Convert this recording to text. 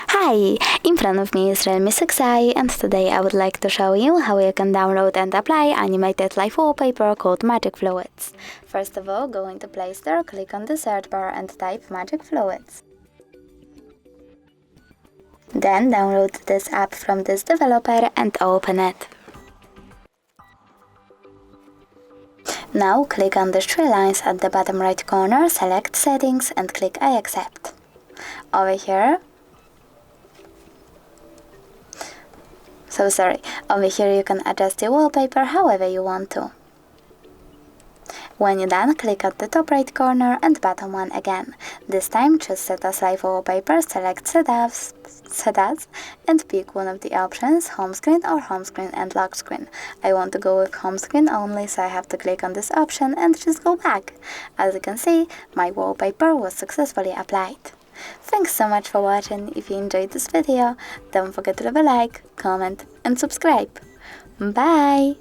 Hi! In front of me is REALME 6i, and today I would like to show you how you can download and apply animated live wallpaper called Magic Fluids. First of all, go into Play Store, click on the search bar and type Magic Fluids. Then download this app from this developer and open it. Now click on the three lines at the bottom right corner, select Settings and click I accept. Over here you can adjust the wallpaper however you want to. When you're done, click at the top right corner and bottom one again. This time choose Set as Live Wallpaper, select Set As, and pick one of the options, Home Screen or Home Screen and Lock Screen. I want to go with Home Screen only, so I have to click on this option and just go back. As you can see, my wallpaper was successfully applied. Thanks so much for watching. If you enjoyed this video, don't forget to leave a like, comment and subscribe. Bye!